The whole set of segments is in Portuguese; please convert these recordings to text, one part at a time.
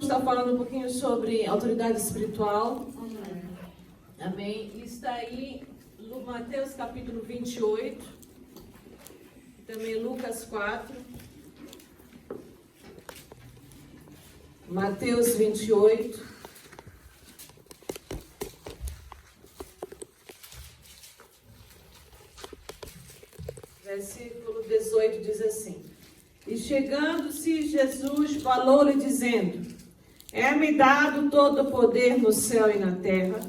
Está falando um pouquinho sobre autoridade espiritual. Amém. Está aí no Mateus capítulo 28. Também Lucas 4. Mateus 28. Versículo 18 diz assim: E chegando-se Jesus falou-lhe dizendo: É-me dado todo o poder no céu e na terra.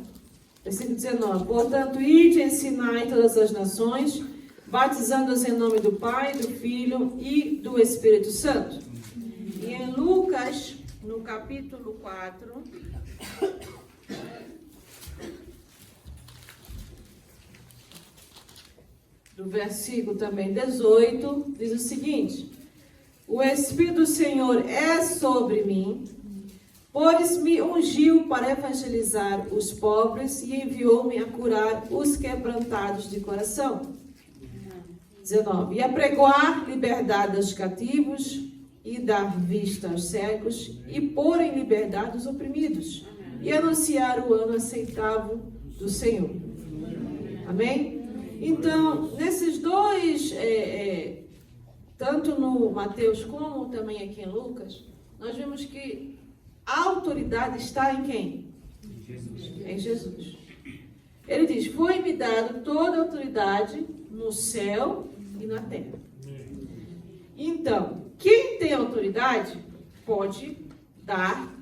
Versículo 19. Portanto, ide e ensinai todas as nações, batizando-as em nome do Pai, do Filho e do Espírito Santo. E em Lucas, no capítulo 4, do versículo também 18, diz o seguinte: O Espírito do Senhor é sobre mim, pois me ungiu para evangelizar os pobres e enviou-me a curar os quebrantados de coração. 19. E a pregoar liberdade aos cativos e dar vista aos cegos e pôr em liberdade os oprimidos e anunciar o ano aceitável do Senhor. Amém? Então, nesses dois, tanto no Mateus como também aqui em Lucas, nós vemos que a autoridade está em quem? Em Jesus. Ele diz: Foi-me dado toda a autoridade no céu e na terra. Então, quem tem autoridade pode dar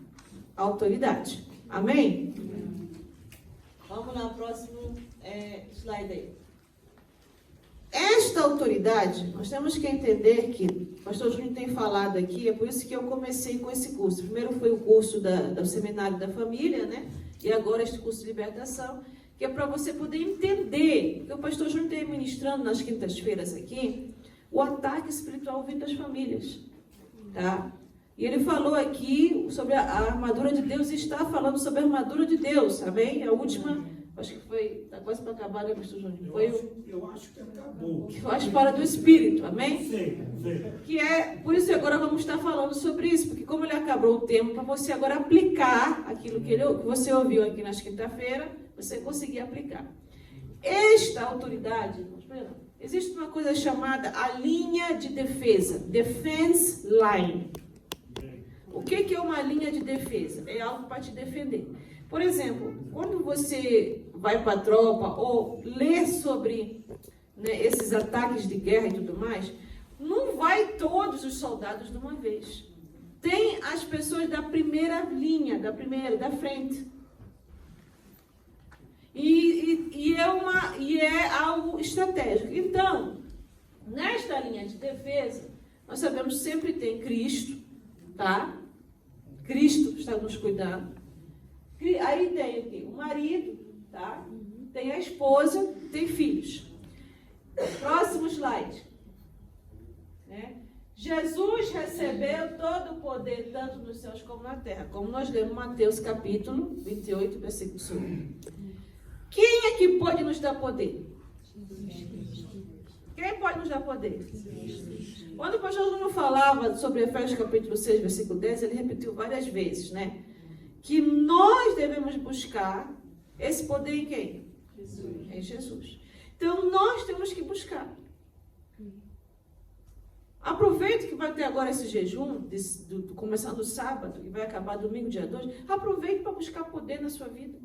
autoridade. Amém? Vamos lá, próximo slide aí. Esta autoridade, nós temos que entender que o pastor Júnior tem falado aqui, é por isso que eu comecei com esse curso. Primeiro foi o curso do Seminário da Família, né? E agora este curso de libertação, que é para você poder entender, que o pastor Júnior tem ministrando nas quintas-feiras aqui, o ataque espiritual vindo das famílias, tá? E ele falou aqui sobre a armadura de Deus e está falando sobre a armadura de Deus, amém? A última, acho que foi, está quase para acabar, né, pastor Júnior? Eu acho que acabou. Que foi a espada do Espírito, amém? Sim. Que é, por isso agora vamos estar falando sobre isso, porque como ele acabou o tempo, para você agora aplicar aquilo que você ouviu aqui nas quinta-feira, você conseguir aplicar. Esta autoridade, existe uma coisa chamada a linha de defesa, defense line. O que é uma linha de defesa? É algo para te defender. Por exemplo, quando você vai para a tropa ou lê sobre, né, esses ataques de guerra e tudo mais, não vai todos os soldados de uma vez. Tem as pessoas da primeira linha, da frente. E é algo estratégico. Então, nesta linha de defesa, nós sabemos que sempre tem Cristo, tá? Cristo está nos cuidando. Aí tem aqui o marido, tá? Tem a esposa, tem filhos. Próximo slide. Né? Jesus recebeu todo o poder, tanto nos céus como na terra. Como nós lemos Mateus capítulo 28, versículo 1. Quem é que pode nos dar poder? Quem pode nos dar poder? Quando o pastor Júnior falava sobre Efésios capítulo 6, versículo 10, ele repetiu várias vezes, né? Que nós devemos buscar esse poder em quem? Jesus. Em Jesus. Então, nós temos que buscar. Aproveite que vai ter agora esse jejum, começando sábado, e vai acabar domingo, dia 2. Aproveite para buscar poder na sua vida.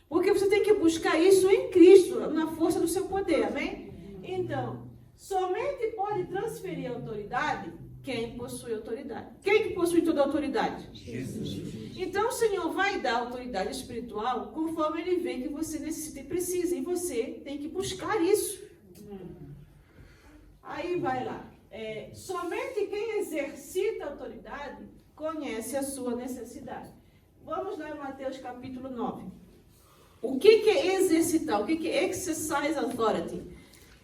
Porque você tem que buscar isso em Cristo, na força do seu poder, amém? Então, somente pode transferir a autoridade quem possui autoridade. Quem que possui toda a autoridade? Jesus. Então o Senhor vai dar autoridade espiritual conforme Ele vê que você necessita e precisa. E você tem que buscar isso. Aí vai lá. Somente quem exercita a autoridade conhece a sua necessidade. Vamos lá em Mateus capítulo 9. O que é exercitar? O que é exercise authority?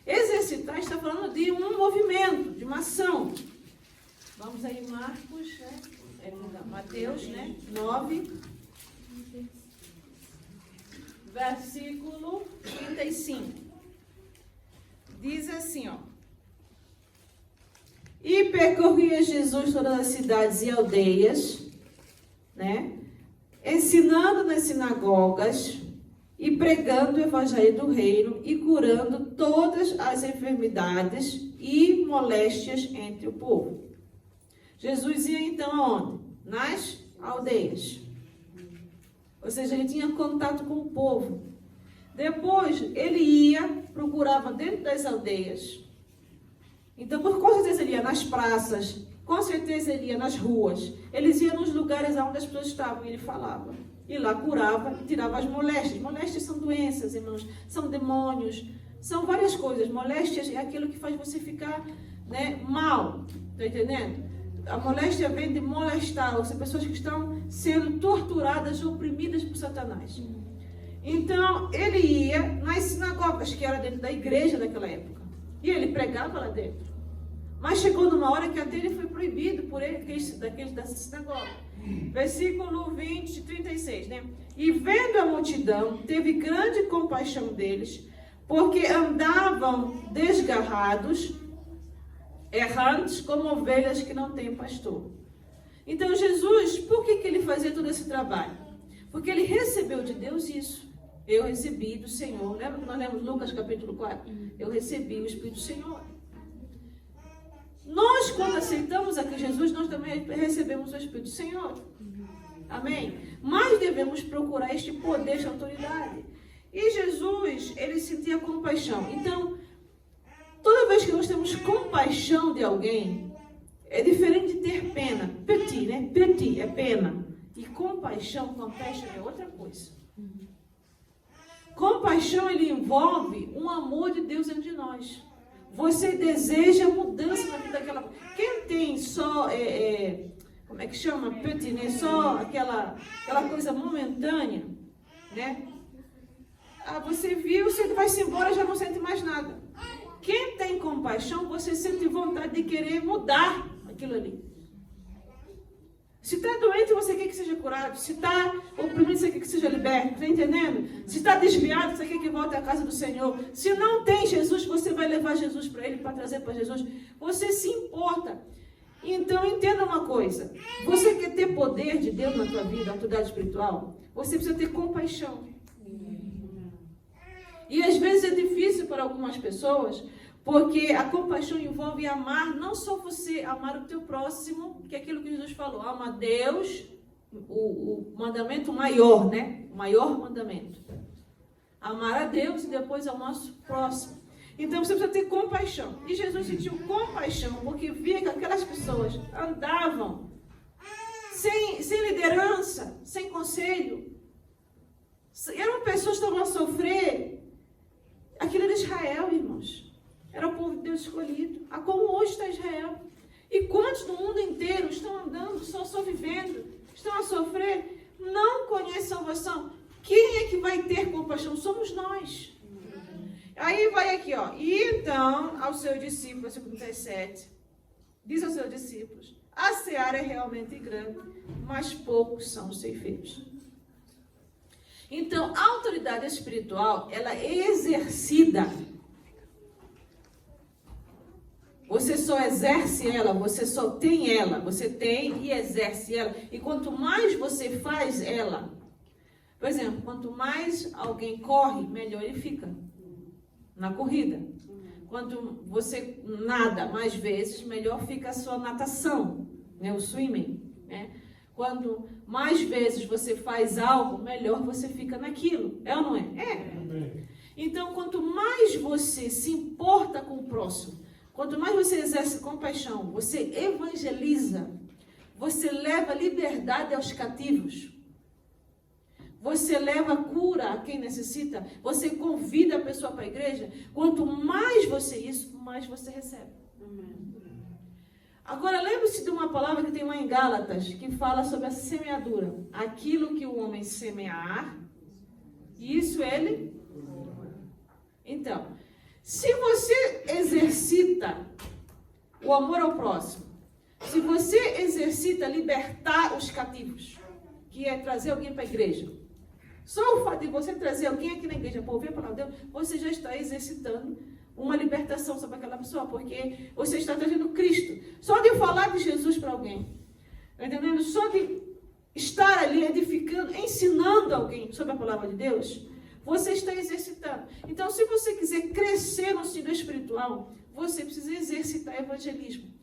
Exercitar está falando de um movimento, de uma ação. Vamos aí, Marcos, né? Mateus, né? 9, versículo 35. Diz assim, ó. E percorria Jesus todas as cidades e aldeias, né? Ensinando nas sinagogas e pregando o evangelho do reino e curando todas as enfermidades e moléstias entre o povo. Jesus ia então aonde? Nas aldeias. Ou seja, ele tinha contato com o povo. Depois, ele ia, procurava dentro das aldeias. Então, com certeza ele ia nas praças, com certeza ele ia nas ruas. Eles iam nos lugares onde as pessoas estavam e ele falava. E lá curava e tirava as moléstias. Moléstias são doenças, irmãos, são demônios, são várias coisas. Moléstias é aquilo que faz você ficar, né, mal, está entendendo? A moléstia vem de molestar, ou seja, pessoas que estão sendo torturadas, oprimidas por Satanás. Então, ele ia nas sinagogas, que era dentro da igreja daquela época. E ele pregava lá dentro. Mas chegou numa hora que até ele foi proibido por ele, daqueles dessa sinagoga. Versículo 20, 36, né? E vendo a multidão, teve grande compaixão deles, porque andavam desgarrados, errantes, como ovelhas que não têm pastor. Então Jesus, por que ele fazia todo esse trabalho? Porque ele recebeu de Deus isso. Eu recebi do Senhor. Lembra que nós lemos Lucas capítulo 4? Eu recebi o Espírito do Senhor. Nós, quando aceitamos aqui Jesus, nós também recebemos o Espírito do Senhor. Amém? Mas devemos procurar este poder, esta autoridade. E Jesus, ele sentia compaixão. Então, toda vez que nós temos compaixão de alguém, é diferente de ter pena. Petit, né? Petit é pena. E compaixão, compassion é outra coisa. Compaixão, ele envolve um amor de Deus dentro de nós. Você deseja mudança na vida daquela... Quem tem só, como é que chama? Petit, né? Só aquela coisa momentânea, né? Ah, você viu, você vai-se embora, já não sente mais nada. Quem tem compaixão, você sente vontade de querer mudar aquilo ali. Se está doente, você quer que seja curado. Se está oprimido, você quer que seja liberto. Está entendendo? Se está desviado, você quer que volte à casa do Senhor. Se não tem Jesus, você vai levar Jesus para ele, para trazer para Jesus. Você se importa. Então, entenda uma coisa. Você quer ter poder de Deus na tua vida, autoridade espiritual? Você precisa ter compaixão. E às vezes é difícil para algumas pessoas, porque a compaixão envolve amar, não só você, amar o teu próximo, que é aquilo que Jesus falou, ama a Deus, o mandamento maior, né? O maior mandamento. Amar a Deus e depois ao nosso próximo. Então você precisa ter compaixão. E Jesus sentiu compaixão, porque via que aquelas pessoas andavam sem liderança, sem conselho. Eram pessoas que estavam a sofrer. Aquilo era Israel, irmãos. Era o povo de Deus escolhido. A como hoje está Israel. E quantos no mundo inteiro estão andando, só vivendo, estão a sofrer, não conhecem salvação? Quem é que vai ter compaixão? Somos nós. Aí vai aqui, ó. E então, aos seus discípulos, versículo 37, diz aos seus discípulos, a seara é realmente grande, mas poucos são os ceifeiros. Então, a autoridade espiritual, ela é exercida. Você só exerce ela, você só tem ela, você tem e exerce ela. E quanto mais você faz ela, por exemplo, quanto mais alguém corre, melhor ele fica na corrida. Quanto você nada mais vezes, melhor fica a sua natação, né? O swimming, né? Quanto mais vezes você faz algo, melhor você fica naquilo. É ou não é? É. Então, quanto mais você se importa com o próximo, quanto mais você exerce compaixão, você evangeliza, você leva liberdade aos cativos, você leva cura a quem necessita, você convida a pessoa para a igreja, quanto mais você isso, mais você recebe. Agora, lembre-se de uma palavra que tem lá em Gálatas, que fala sobre a semeadura. Aquilo que o homem semear, isso ele... Então, se você exercita o amor ao próximo, se você exercita libertar os cativos, que é trazer alguém para a igreja, só o fato de você trazer alguém aqui na igreja para ouvir a palavra de Deus, você já está exercitando uma libertação sobre aquela pessoa, porque você está trazendo Cristo. Só de falar de Jesus para alguém, entendendo? Só de estar ali edificando, ensinando alguém sobre a palavra de Deus, você está exercitando. Então, se você quiser crescer no sentido espiritual, você precisa exercitar evangelismo.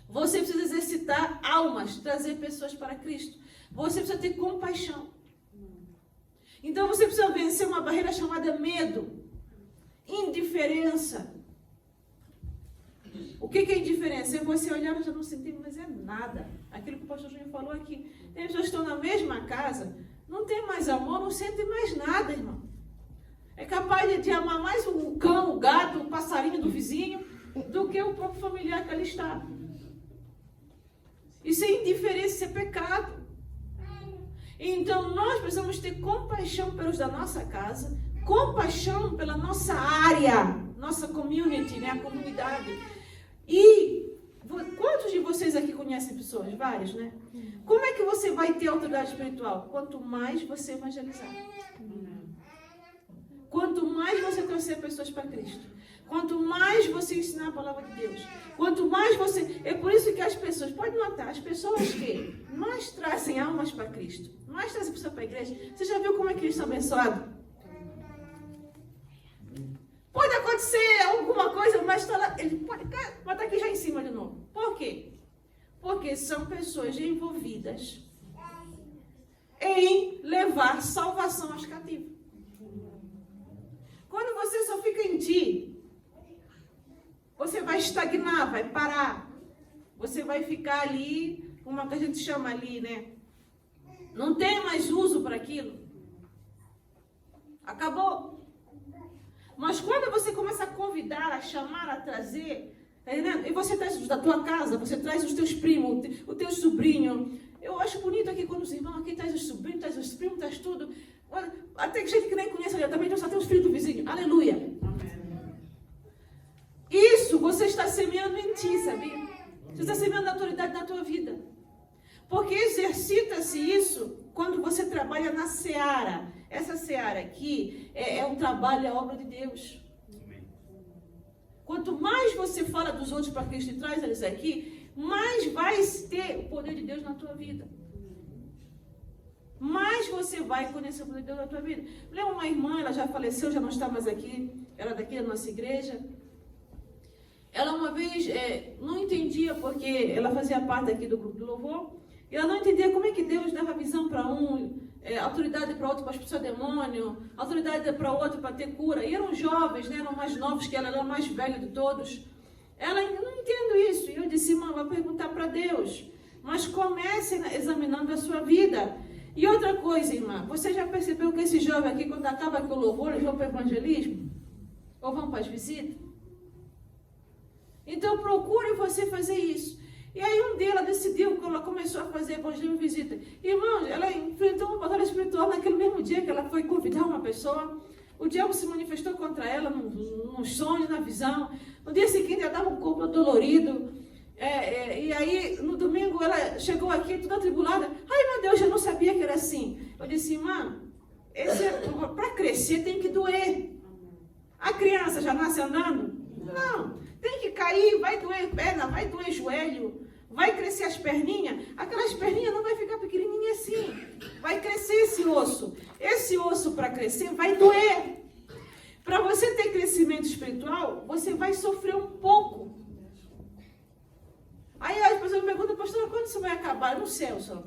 Você precisa exercitar almas, trazer pessoas para Cristo. Você precisa ter compaixão. Então, você precisa vencer uma barreira chamada medo, indiferença. O que é indiferença? É você olhar e já não sentir, mas é nada. Aquilo que o pastor Júnior falou aqui. Tem pessoas que estão na mesma casa, não tem mais amor, não sentem mais nada, irmão. É capaz de amar mais o cão, o gato, o passarinho do vizinho, do que o próprio familiar que ali está. Isso é indiferença, isso é pecado. Então, nós precisamos ter compaixão pelos da nossa casa, compaixão pela nossa área, nossa community, né, a comunidade. E quantos de vocês aqui conhecem pessoas? Vários, né? Como é que você vai ter autoridade espiritual? Quanto mais você evangelizar. Quanto mais você trouxer pessoas para Cristo. Quanto mais você ensinar a palavra de Deus. Quanto mais você... É por isso que as pessoas... Pode notar, as pessoas que mais trazem almas para Cristo, mais trazem pessoas para a igreja. Você já viu como é que eles são abençoados? Pode acontecer alguma coisa, mas está lá... Ele pode estar aqui já em cima de novo. Por quê? Porque são pessoas envolvidas em levar salvação aos cativos. Quando você só fica em ti, você vai estagnar, vai parar. Você vai ficar ali, como que a gente chama ali, né? Não tem mais uso para aquilo. Acabou. Mas quando você começa a convidar, a chamar, a trazer, tá entendendo? E você traz da tua casa, você traz os teus primos, o teu sobrinho. Eu acho bonito aqui quando os irmãos aqui traz os sobrinhos, traz os primos, traz tudo. Até que gente que nem conhece diretamente, só tem os filhos do vizinho. Aleluia. Isso você está semeando em ti, sabia? Você está semeando autoridade na tua vida. Porque exercita-se isso quando você trabalha na seara. Essa seara aqui é um trabalho, é a obra de Deus. Quanto mais você fala dos outros para Cristo e traz eles aqui, mais vai ter o poder de Deus na tua vida. Mais você vai conhecer o poder de Deus na tua vida. Lembra uma irmã, ela já faleceu, já não está mais aqui, ela é daqui da nossa igreja. Ela uma vez não entendia, porque ela fazia parte aqui do grupo do louvor, e ela não entendia como é que Deus dava visão para um, autoridade para outro para expulsar demônio, autoridade para outro para ter cura. E eram jovens, né, eram mais novos que ela era a mais velha de todos. Ela não entende isso. E eu disse, irmã, vai perguntar para Deus. Mas comece examinando a sua vida. E outra coisa, irmã, você já percebeu que esse jovem aqui, quando acaba com o louvor, eles vão para o evangelismo? Ou vão para as visitas? Então procure você fazer isso. E aí um dia ela decidiu, quando ela começou a fazer evangelismo e visita. Irmãos, ela enfrentou uma batalha espiritual naquele mesmo dia que ela foi convidar uma pessoa. O diabo se manifestou contra ela num sonho, na visão. No dia seguinte ela estava com o corpo dolorido. E aí no domingo ela chegou aqui toda atribulada. Ai meu Deus, eu não sabia que era assim. Eu disse, irmã, para crescer tem que doer. A criança já nasce andando? Não. Tem que cair, vai doer perna, vai doer joelho, vai crescer as perninhas. Aquelas perninhas não vai ficar pequenininha assim. Vai crescer esse osso. Esse osso para crescer vai doer. Para você ter crescimento espiritual, você vai sofrer um pouco. Aí as pessoas me perguntam, pastora, quando isso vai acabar? No céu, só.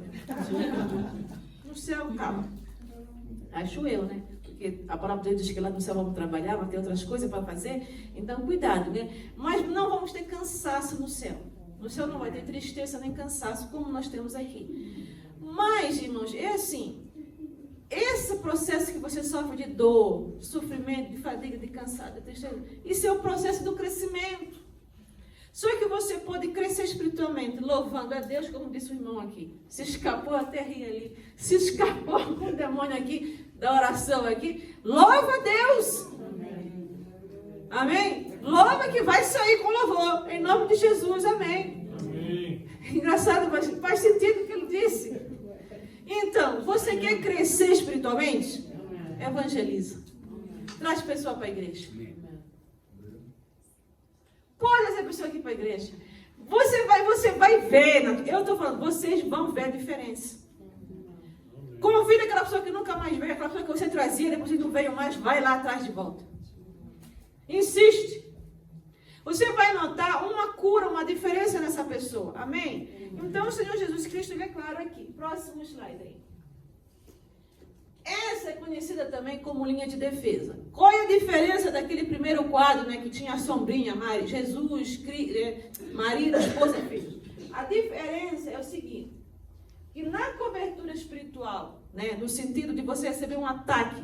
No céu acaba. Acho eu, né? Porque a palavra de Deus diz que lá no céu vamos trabalhar, vai ter outras coisas para fazer, então cuidado, né? Mas não vamos ter cansaço no céu. No céu não vai ter tristeza nem cansaço, como nós temos aqui. Mas, irmãos, é assim, esse processo que você sofre de dor, de sofrimento, de fadiga, de cansaço, de tristeza, isso é o processo do crescimento. Só que você pode crescer espiritualmente, louvando a Deus, como disse o irmão aqui. Se escapou, até ri ali. Se escapou com o demônio aqui, da oração aqui, louva a Deus. Amém? Louva que vai sair com louvor, em nome de Jesus, amém. Amém. Engraçado, mas faz sentido o que ele disse. Então, você quer crescer espiritualmente? Evangeliza. Traz pessoa para a igreja. Pode essa pessoa aqui para a igreja. Você vai ver, eu estou falando, vocês vão ver a diferença. Convida aquela pessoa que nunca mais veio, aquela pessoa que você trazia, depois que não veio mais, vai lá atrás de volta. Insiste. Você vai notar uma cura, uma diferença nessa pessoa. Amém? Então o Senhor Jesus Cristo, ele é claro aqui. Próximo slide aí. Essa é conhecida também como linha de defesa. Qual é a diferença daquele primeiro quadro, né, que tinha a sombrinha, Jesus, marido, esposa e filhos? A diferença é o seguinte, que na cobertura espiritual, né, no sentido de você receber um ataque,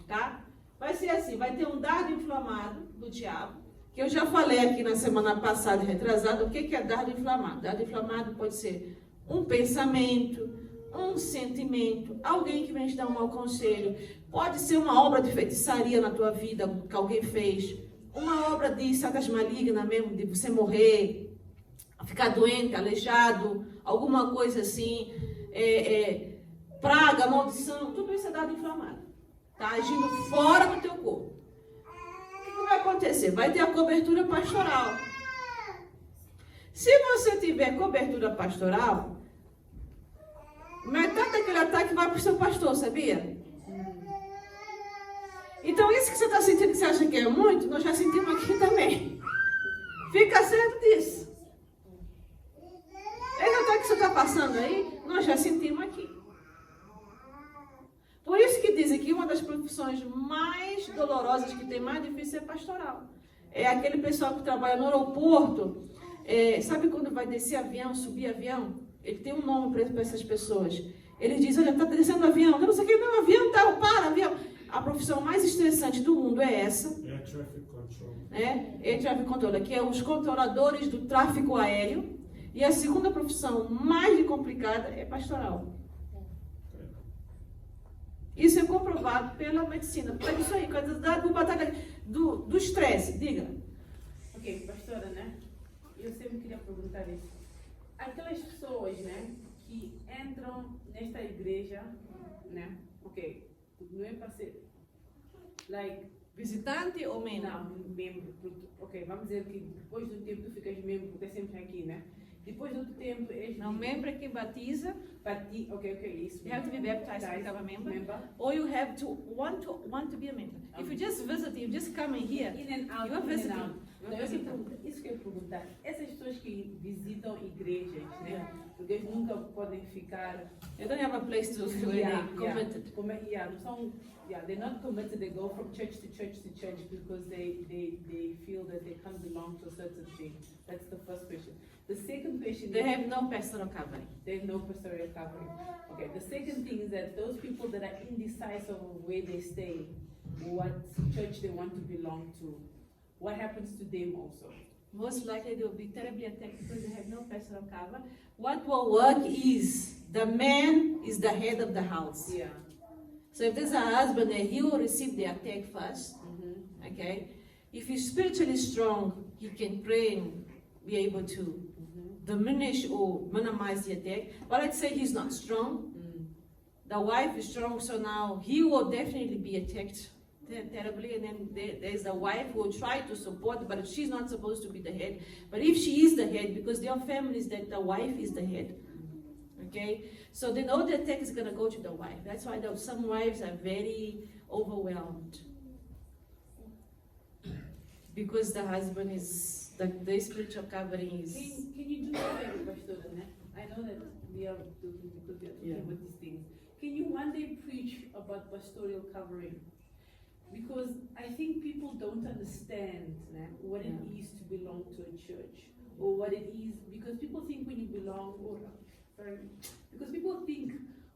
tá? Vai ser assim, vai ter um dardo inflamado do diabo, que eu já falei aqui na semana passada, retrasada, o que é dardo inflamado? Dardo inflamado pode ser um pensamento, um sentimento, alguém que vem te dar um mau conselho, pode ser uma obra de feitiçaria na tua vida que alguém fez, uma obra de satas maligna mesmo, de você morrer, ficar doente, aleijado, alguma coisa assim, praga, maldição, tudo isso é dardo inflamado, tá agindo fora do teu corpo. O que vai acontecer? Vai ter a cobertura pastoral. Se você tiver cobertura pastoral, metade daquele ataque vai para o seu pastor, sabia? Então isso que você está sentindo, que você acha que é muito, nós já sentimos aqui também. Fica certo disso. Esse ataque que você está passando aí, nós já sentimos aqui. Por isso que dizem que uma das profissões mais dolorosas, que tem mais difícil, é pastoral. É aquele pessoal que trabalha no aeroporto, sabe quando vai descer avião, subir avião? Ele tem um nome para essas pessoas. Ele diz, olha, está descendo avião. Eu não sei o que, não, avião, tá, para, avião. A profissão mais estressante do mundo é essa. É traffic control. É traffic control, que é os controladores do tráfego aéreo. E a segunda profissão mais complicada é pastoral. Isso é comprovado pela medicina. É isso aí, do estresse, diga. Ok, pastora, né? Eu sempre queria perguntar isso. Aquelas pessoas, né, que entram nesta igreja, né? Ok, não é para ser, like, visitante ou membro? não, membro. Ok, vamos dizer que depois do tempo tu ficas membro, porque é sempre aqui, né? Depois do tempo, eles... Não, membro é quem batiza. Ok, isso. You have to be baptized to become a member. Or you have to want to be a member. If you just visit, you just come in here, In and out, you are in and visiting. out. You are Então, visiting. isso que eu ia perguntar. Essas pessoas que visitam igrejas, né? Porque eles nunca podem ficar... You don't have a place to be committed. Não são... they're not committed. They go from church to church to church because they feel that they can't belong to a certain thing. That's the first question. The second question They is... have no pastoral covering. They have no pastoral covering. Okay, the second thing is that those people that are indecisive of where they stay, what church they want to belong to, what happens to them also? Most likely they will be terribly attacked because they have no pastoral cover. What will work is the man is the head of the house. Yeah. So if there's a husband there, he will receive the attack first. Mm-hmm. Okay? If he's spiritually strong, he can pray and be able to diminish or minimize the attack. But let's say he's not strong. The wife is strong, so now he will definitely be attacked terribly. And then there's the wife who will try to support, but she's not supposed to be the head. But if she is the head, because there are families that the wife is the head. Okay? So then all the attack is going to go to the wife. That's why some wives are very overwhelmed. Because the husband is... The spiritual covering is... Can you do that, Pastor? I know that we are talking about these things. Can you one day preach about pastoral covering? Because I think people don't understand what it is to belong to a church, or what it is, because people think when you belong, because people think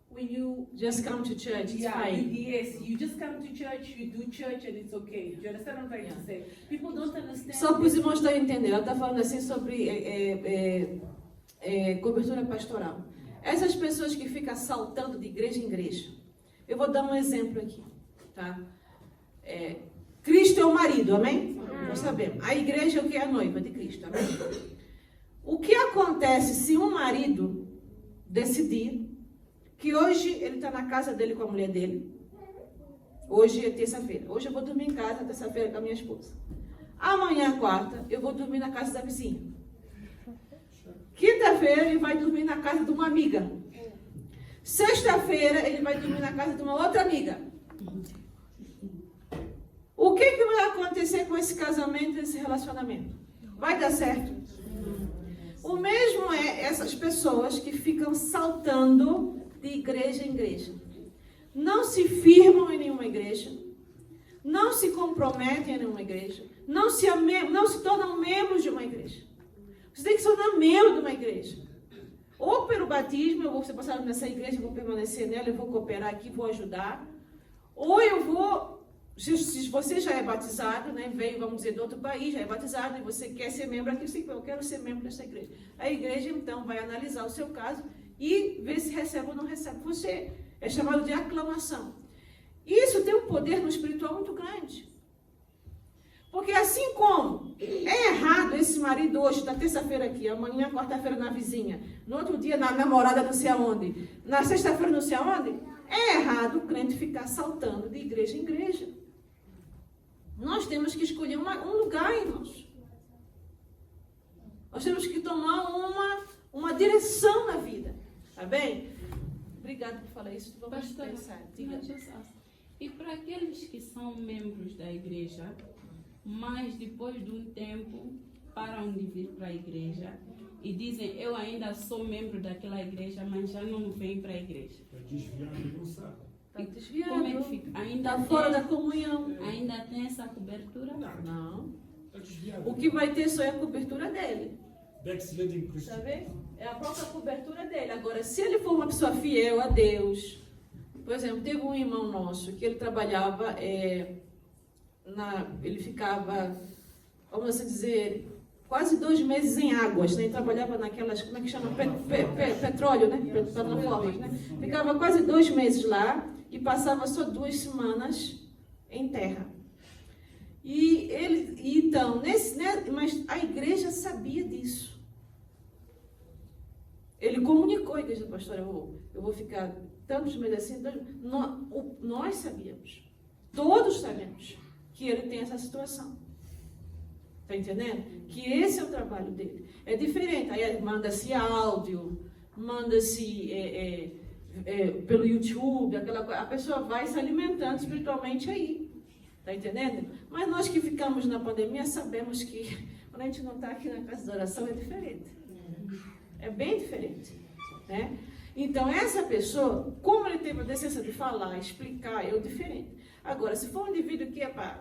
when you just come to church, it's fine. You just come to church, you do church, and it's okay. Do you understand what I'm trying to say? People don't understand. Só para os irmãos estão entendendo, ela está falando assim sobre cobertura pastoral. Essas pessoas que ficam saltando de igreja em igreja. Eu vou dar um exemplo aqui, tá? Cristo é o marido, amém? Nós sabemos. A igreja é o que é a noiva de Cristo, amém? O que acontece se um marido decidir que hoje ele está na casa dele com a mulher dele? Hoje é terça-feira. Hoje eu vou dormir em casa, terça-feira, com a minha esposa. Amanhã, quarta, eu vou dormir na casa da vizinha. Quinta-feira, ele vai dormir na casa de uma amiga. Sexta-feira, ele vai dormir na casa de uma outra amiga. O que vai acontecer com esse casamento, esse relacionamento? Vai dar certo? O mesmo é essas pessoas que ficam saltando de igreja em igreja. Não se firmam em nenhuma igreja. Não se comprometem em nenhuma igreja. Não se tornam membros de uma igreja. Você tem que se tornar membro de uma igreja. Ou pelo batismo, eu vou ser passado nessa igreja, vou permanecer nela, eu vou cooperar aqui, vou ajudar. Ou eu vou, se você já é batizado, né, veio, vamos dizer, de outro país, já é batizado, e você quer ser membro aqui, você diz, eu quero ser membro dessa igreja. A igreja, então, vai analisar o seu caso e ver se recebe ou não recebe. Você é chamado de aclamação. Isso tem um poder no espiritual muito grande. Porque assim como é errado esse marido hoje, na terça-feira aqui, amanhã, quarta-feira na vizinha, no outro dia na namorada não sei aonde, na sexta-feira não sei aonde, é errado o crente ficar saltando de igreja em igreja. Nós temos que escolher um lugar, irmãos. Nós temos que tomar uma direção na vida. Tá bem? Obrigada por falar isso. Vamos pensar. E para aqueles que são membros da igreja, mas depois de um tempo param de vir para a igreja e dizem, eu ainda sou membro daquela igreja, mas já não venho para a igreja. Está desviado e não sabe. Está desviado. Como é que fica? Ainda Está fora da comunhão. Ainda tem essa cobertura? Não. Está desviado. O que vai ter só é a cobertura dele. Backsliding Christian. Sabe? É a própria cobertura dele. Agora, se ele for uma pessoa fiel a Deus, por exemplo, teve um irmão nosso que ele trabalhava, ele ficava, vamos assim dizer, quase 2 meses em águas, né? Ele trabalhava naquelas, como é que chama? Petróleo, né? Plataformas, né? Ficava quase 2 meses lá e passava só 2 semanas em terra. E então, mas a igreja sabia disso. Ele comunicou à igreja, pastor, eu vou ficar tantos meses assim. Nós sabíamos, todos sabemos que ele tem essa situação. Está entendendo? Que esse é o trabalho dele. É diferente. Aí manda-se áudio, manda-se pelo YouTube, a pessoa vai se alimentando espiritualmente aí. Está entendendo? Mas nós que ficamos na pandemia sabemos que quando a gente não está aqui na casa de oração é diferente. É bem diferente. Né? Então, essa pessoa, como ele teve a decência de falar, explicar, é diferente. Agora, se for um indivíduo que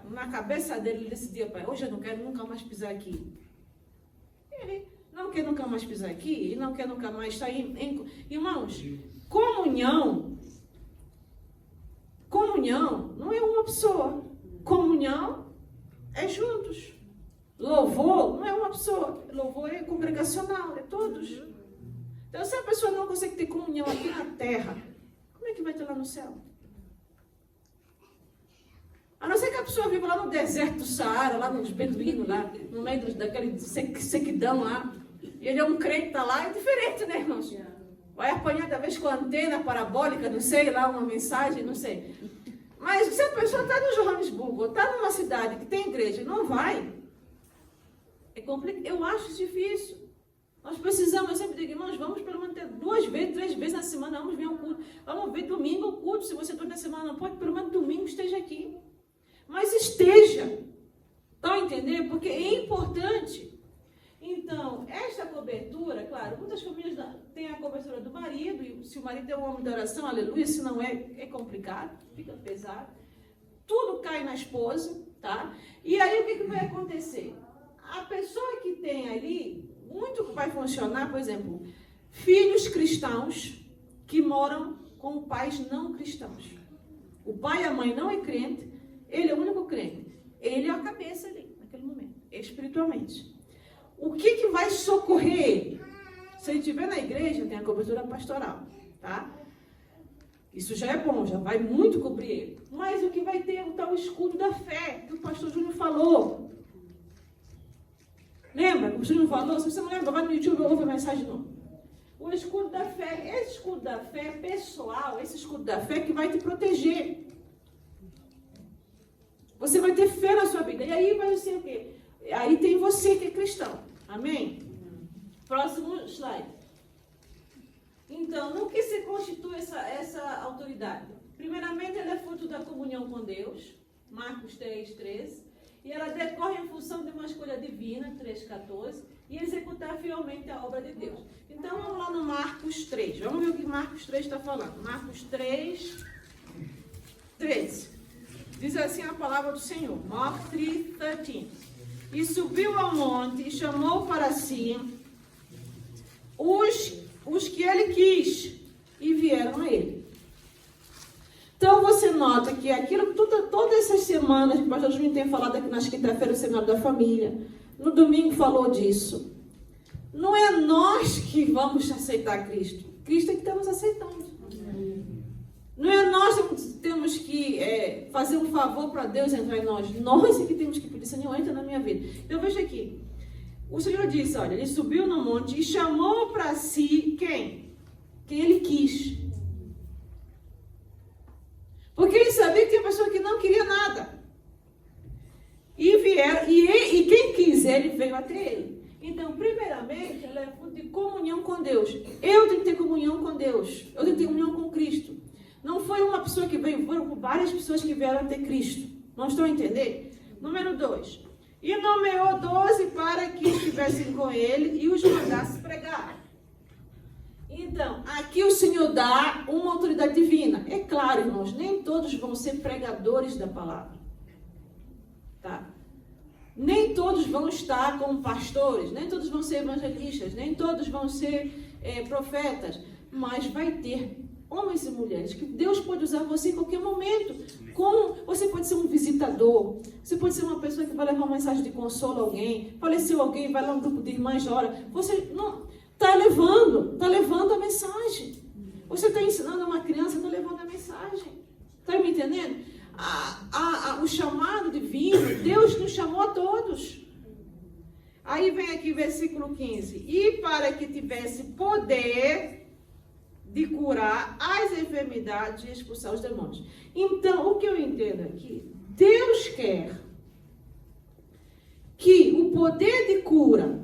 na cabeça dele ele decidia, hoje eu não quero nunca mais pisar aqui. Ele não quer nunca mais pisar aqui, e não quer nunca mais estar Irmãos, comunhão não é uma pessoa. Comunhão é juntos. Louvor não é uma pessoa. Louvor é congregacional, é todos. Então, se a pessoa não consegue ter comunhão aqui na terra, como é que vai ter lá no céu? A não ser que a pessoa viva lá no deserto do Saara, lá nos beduínos, lá no meio daquele sequidão lá. E ele é um crente, está lá, é diferente, né, irmãos? Vai apanhar talvez com a antena parabólica, não sei, lá uma mensagem, não sei. Mas se a pessoa está no Johannesburgo, ou está numa cidade que tem igreja e não vai, é complicado. Eu acho difícil. Nós precisamos, eu sempre digo, irmãos, vamos pelo menos 2 vezes, 3 vezes na semana, vamos ver um culto. Vamos ver domingo o culto. Se você toda a semana não pode, pelo menos domingo esteja aqui. Mas esteja. Está entendendo? Porque é importante. Então, esta cobertura, claro, muitas famílias têm a cobertura do marido, e se o marido é um homem de oração, aleluia, se não é complicado, fica pesado. Tudo cai na esposa, tá? E aí o que vai acontecer? A pessoa que tem ali, muito vai funcionar, por exemplo, filhos cristãos que moram com pais não cristãos. O pai e a mãe não é crente, ele é o único crente. Ele é a cabeça ali, naquele momento, espiritualmente. O que vai socorrer ele? Se ele estiver na igreja, tem a cobertura pastoral, tá? Isso já é bom, já vai muito cobrir ele. Mas o que vai ter é o tal escudo da fé, que o pastor Júnior falou. Lembra? O pastor Júnior falou? Se você não lembra, vai no YouTube e ouve a mensagem de novo. O escudo da fé, esse escudo da fé pessoal, esse escudo da fé que vai te proteger. Você vai ter fé na sua vida. E aí vai ser o quê? Aí tem você que é cristão. Amém? Próximo slide. Então, no que se constitui essa autoridade? Primeiramente, ela é fruto da comunhão com Deus, Marcos 3:13, e ela decorre em função de uma escolha divina, 3:14, e executar fielmente a obra de Deus. Então, vamos lá no Marcos 3. Vamos ver o que Marcos 3 está falando. Marcos 3:13. Diz assim a palavra do Senhor. Mark 3:13. E subiu ao monte e chamou para si os que ele quis, e vieram a ele. Então você nota que aquilo que todas essas semanas, que o pastor Juninho tem falado aqui nas quinta-feiras, o seminário da família, no domingo falou disso. Não é nós que vamos aceitar Cristo. Cristo é que estamos aceitando. Não é nós que temos que fazer um favor para Deus entrar em nós. Nós é que temos que pedir, Senhor, entra na minha vida. Então veja aqui. O Senhor disse, olha, ele subiu no monte e chamou para si quem? Quem ele quis. Porque ele sabia que tinha pessoa que não queria nada. E vieram, e quem quis ele veio até ele. Então, primeiramente, ela é fruto de comunhão com Deus. Eu tenho que ter comunhão com Deus. Eu tenho que ter comunhão com Cristo. Não foi uma pessoa que veio, foram várias pessoas que vieram até Cristo. Não estão a entender? Número 2. E nomeou 12 para que estivessem com ele e os mandasse pregar. Então, aqui o Senhor dá uma autoridade divina. É claro, irmãos, nem todos vão ser pregadores da palavra. Tá? Nem todos vão estar como pastores, nem todos vão ser evangelistas, nem todos vão ser profetas. Mas vai ter homens e mulheres que Deus pode usar você em qualquer momento. Como você pode ser um visitador, você pode ser uma pessoa que vai levar uma mensagem de consolo a alguém, faleceu alguém, vai lá no grupo de irmãs, ora. Você não está levando a mensagem. Você está ensinando uma criança, está levando a mensagem. Está me entendendo? O chamado divino, Deus nos chamou a todos. Aí vem aqui versículo 15. E para que tivesse poder de curar as enfermidades e expulsar os demônios. Então, o que eu entendo aqui, Deus quer que o poder de cura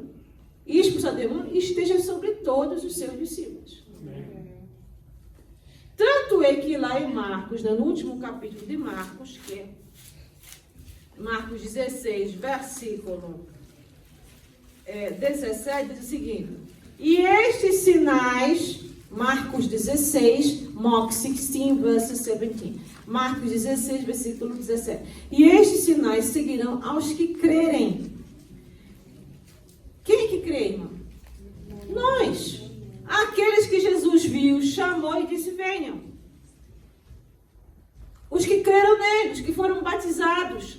e expulsar demônios esteja sobre todos os seus discípulos. Tanto é que lá em Marcos, no último capítulo de Marcos, que é Marcos 16, versículo 17, diz o seguinte: e estes sinais, Marcos 16, Mark 16, verse 17. Marcos 16, versículo 17. E estes sinais seguirão aos que crerem. Quem que crê, irmão? Nós. Aqueles que Jesus viu, chamou e disse, venham. Os que creram nele, os que foram batizados.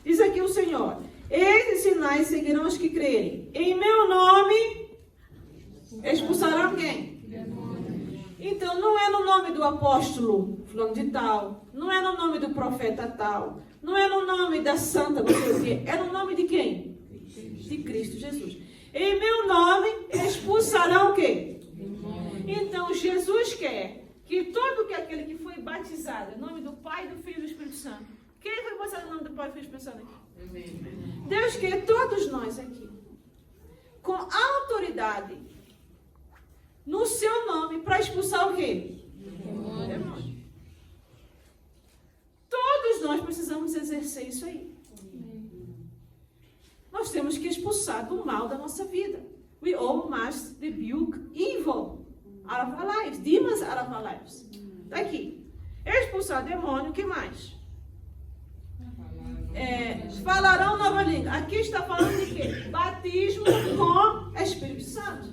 Diz aqui o Senhor, esses sinais seguirão os que crerem. Em meu nome, expulsarão quem? Então, não é no nome do apóstolo fulano de tal, não é no nome do profeta tal, não é no nome da santa, não sei o quê, é no nome de quem? De Cristo Jesus. Em meu nome expulsarão o quê? Então, Jesus quer que todo aquele que foi batizado em nome do Pai, do Filho e do Espírito Santo. Quem foi batizado em nome do Pai, do Filho e do Espírito Santo aqui? Deus quer todos nós aqui, com autoridade, no seu nome, para expulsar o quê? Demônio. Todos nós precisamos exercer isso aí. Nós temos que expulsar do mal da nossa vida. We all must rebuke evil out of our lives. Demons out of our lives. Está aqui. Expulsar demônio, o que mais? Falarão nova língua. Aqui está falando de quê? Batismo com Espírito Santo.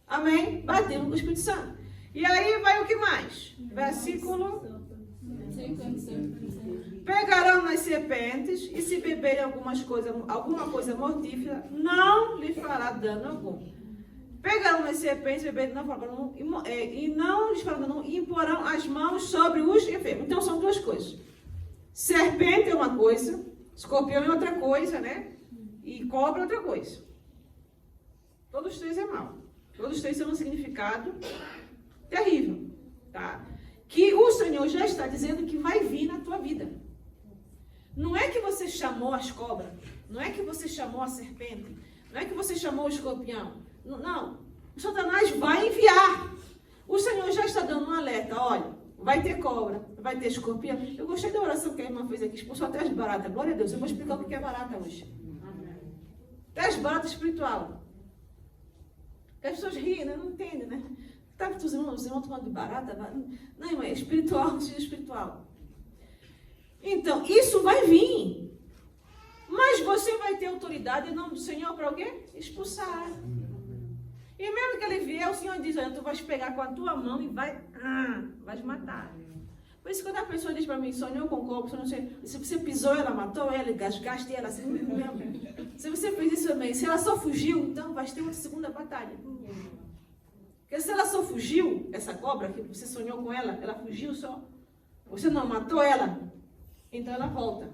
Amém? Batismo com o Espírito Santo. E aí vai o que mais? Versículo. Pegarão nas serpentes e se beberem alguma coisa mortífera, não lhe fará dano algum. Pegarão nas serpentes e beberem e não lhes fará dano, e imporão as mãos sobre os enfermos. Então são duas coisas. Serpente é uma coisa, escorpião é outra coisa, né? E cobra é outra coisa. Todos os três é mal. Todos os três têm um significado terrível, tá? Que o Senhor já está dizendo que vai vir na tua vida. Não é que você chamou as cobras, Não é que você chamou a serpente. Não é que você chamou o escorpião. Não. O Satanás vai enviar. O Senhor já está dando um alerta. Olha, vai ter cobra, vai ter escorpião. Eu gostei da oração que a irmã fez aqui. Expulsou até as baratas. Glória a Deus. Eu vou explicar o que é barata hoje. Até as baratas espiritual. As pessoas riem, né? Não entendem, né? Tá, os irmãos tomando de barata. Não, irmã, é espiritual, não seja espiritual. Então, isso vai vir. Mas você vai ter autoridade em nome do Senhor para o quê? Expulsar. E mesmo que ele vier, o Senhor diz, olha, tu vais pegar com a tua mão e vais matar. Por isso, quando a pessoa diz para mim, sonhou com cobra, se você pisou ela, matou ela, gasgaste ela, assim, se você fez isso também, se ela só fugiu, então vai ter uma segunda batalha. Porque se ela só fugiu, essa cobra, que você sonhou com ela, ela fugiu só, você não matou ela, então ela volta.